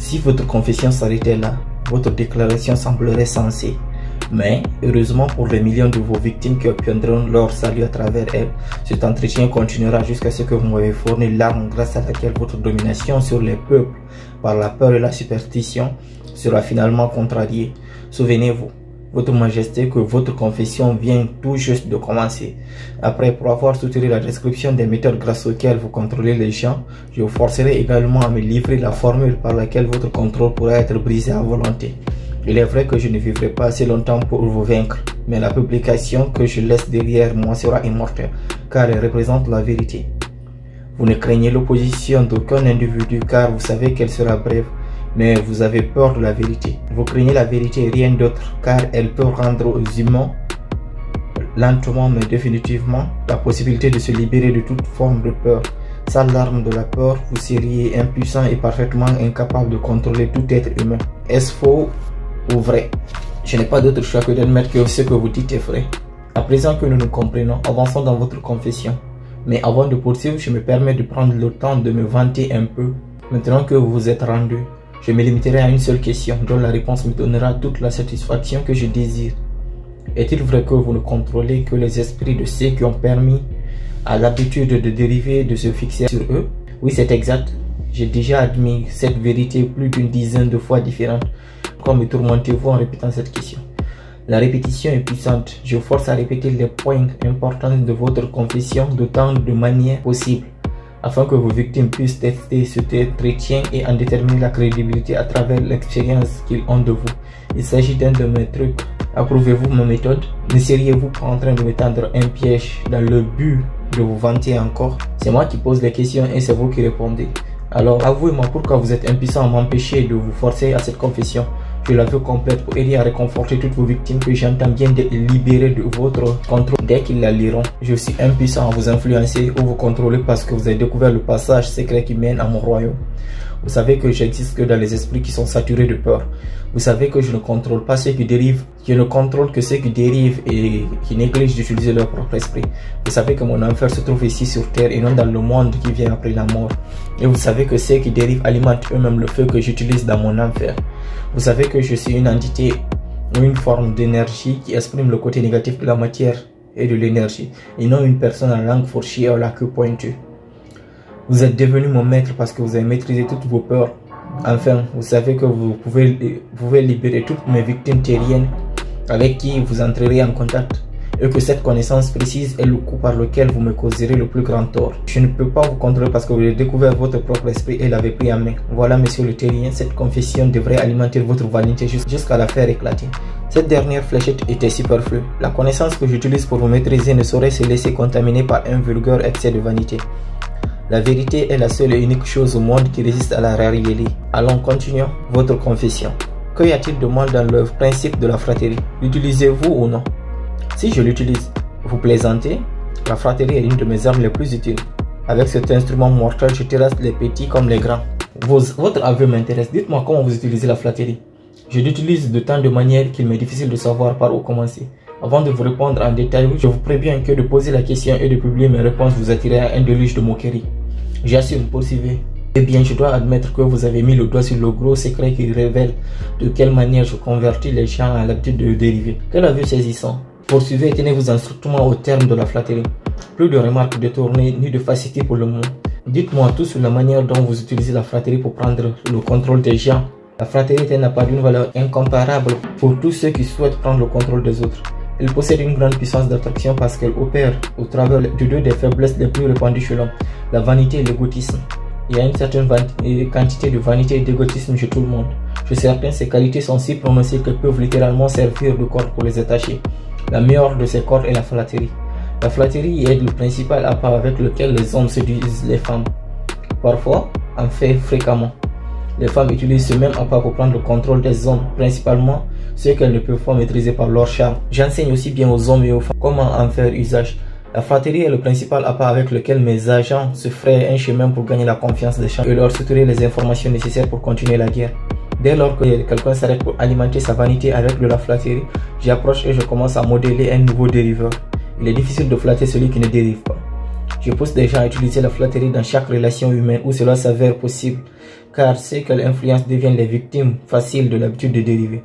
Si votre confession s'arrêtait là, votre déclaration semblerait sensée. Mais, heureusement pour les millions de vos victimes qui obtiendront leur salut à travers elle, cet entretien continuera jusqu'à ce que vous m'ayez fourni l'arme grâce à laquelle votre domination sur les peuples, par la peur et la superstition, sera finalement contrariée. Souvenez-vous, Votre Majesté, que votre confession vient tout juste de commencer. Après, pour avoir soutenu la description des méthodes grâce auxquelles vous contrôlez les gens, je vous forcerai également à me livrer la formule par laquelle votre contrôle pourra être brisé à volonté. Il est vrai que je ne vivrai pas assez longtemps pour vous vaincre, mais la publication que je laisse derrière moi sera immortelle, car elle représente la vérité. Vous ne craignez l'opposition d'aucun individu, car vous savez qu'elle sera brève, mais vous avez peur de la vérité. Vous craignez la vérité et rien d'autre, car elle peut rendre aux humains, lentement mais définitivement, la possibilité de se libérer de toute forme de peur. Sans l'arme de la peur, vous seriez impuissant et parfaitement incapable de contrôler tout être humain. Est-ce faux ou vrai? Je n'ai pas d'autre choix que d'admettre que ce que vous dites est vrai. À présent que nous nous comprenons, avançons dans votre confession. Mais avant de poursuivre, je me permets de prendre le temps de me vanter un peu. Maintenant que vous vous êtes rendu, je me limiterai à une seule question, dont la réponse me donnera toute la satisfaction que je désire. Est-il vrai que vous ne contrôlez que les esprits de ceux qui ont permis à l'habitude de dériver de se fixer sur eux? Oui, c'est exact. J'ai déjà admis cette vérité plus d'une dizaine de fois différentes. Pourquoi me tourmentez-vous en répétant cette question? La répétition est puissante. Je vous force à répéter les points importants de votre confession d'autant de manières possibles, afin que vos victimes puissent tester cet entretien et en déterminer la crédibilité à travers l'expérience qu'ils ont de vous. Il s'agit d'un de mes trucs. Approuvez-vous ma méthode? Ne seriez-vous pas en train de me tendre un piège dans le but de vous vanter encore? C'est moi qui pose les questions et c'est vous qui répondez. Alors avouez-moi pourquoi vous êtes impuissant à m'empêcher de vous forcer à cette confession. Je la veux complète pour aider à réconforter toutes vos victimes que j'entends bien de libérer de votre contrôle dès qu'ils la liront. Je suis impuissant à vous influencer ou vous contrôler parce que vous avez découvert le passage secret qui mène à mon royaume. Vous savez que j'existe que dans les esprits qui sont saturés de peur. Vous savez que je ne contrôle pas ceux qui dérivent. Je ne contrôle que ceux qui dérivent et qui négligent d'utiliser leur propre esprit. Vous savez que mon enfer se trouve ici sur terre et non dans le monde qui vient après la mort. Et vous savez que ceux qui dérivent alimentent eux-mêmes le feu que j'utilise dans mon enfer. Vous savez que je suis une entité ou une forme d'énergie qui exprime le côté négatif de la matière et de l'énergie, et non une personne à la langue fourchue et à la queue pointue. Vous êtes devenu mon maître parce que vous avez maîtrisé toutes vos peurs. Enfin, vous savez que vous pouvez libérer toutes mes victimes terriennes avec qui vous entrerez en contact, et que cette connaissance précise est le coup par lequel vous me causerez le plus grand tort. Je ne peux pas vous contrôler parce que vous avez découvert votre propre esprit et l'avez pris en main. Voilà, monsieur le terrien, cette confession devrait alimenter votre vanité jusqu'à la faire éclater. Cette dernière fléchette était superflue. La connaissance que j'utilise pour vous maîtriser ne saurait se laisser contaminer par un vulgaire excès de vanité. La vérité est la seule et unique chose au monde qui résiste à la réalité. Allons, continuons votre confession. Que y a-t-il de mal dans le principe de la fratrie? L'utilisez-vous ou non? Si je l'utilise, vous plaisantez? La fratrie est l'une de mes armes les plus utiles. Avec cet instrument mortel, je terrasse les petits comme les grands. Votre aveu m'intéresse. Dites-moi comment vous utilisez la flatterie. Je l'utilise de tant de manières qu'il m'est difficile de savoir par où commencer. Avant de vous répondre en détail, je vous préviens que de poser la question et de publier mes réponses vous attirera un déluge de moquerie. J'assure, poursuivez. Eh bien, je dois admettre que vous avez mis le doigt sur le gros secret qui révèle de quelle manière je convertis les gens à l'habitude de dériver. Quel aveu saisissant. Poursuivez et tenez-vous strictement au terme de la flatterie. Plus de remarques détournées ni de facilité pour le moment. Dites-moi tout sur la manière dont vous utilisez la flatterie pour prendre le contrôle des gens. La flatterie n'a pas d'une valeur incomparable pour tous ceux qui souhaitent prendre le contrôle des autres. Elle possède une grande puissance d'attraction parce qu'elle opère au travers de deux des faiblesses les plus répandues chez l'homme, la vanité et l'égotisme. Il y a une certaine quantité de vanité et d'égotisme chez tout le monde. Je suis certain que ces qualités sont si prononcées qu'elles peuvent littéralement servir de corde pour les attacher. La meilleure de ces cordes est la flatterie. La flatterie est le principal appât avec lequel les hommes séduisent les femmes. Parfois, en fait fréquemment. Les femmes utilisent ce même appât pour prendre le contrôle des hommes, principalement ceux qu'elles ne peuvent pas maîtriser par leur charme. J'enseigne aussi bien aux hommes et aux femmes comment en faire usage. La flatterie est le principal appât avec lequel mes agents se frayent un chemin pour gagner la confiance des gens et leur soutirer les informations nécessaires pour continuer la guerre. Dès lors que quelqu'un s'arrête pour alimenter sa vanité avec de la flatterie, j'approche et je commence à modeler un nouveau dériveur. Il est difficile de flatter celui qui ne dérive pas. Je pousse des gens à utiliser la flatterie dans chaque relation humaine où cela s'avère possible, car ceux qu'elle influence deviennent les victimes faciles de l'habitude de dériver.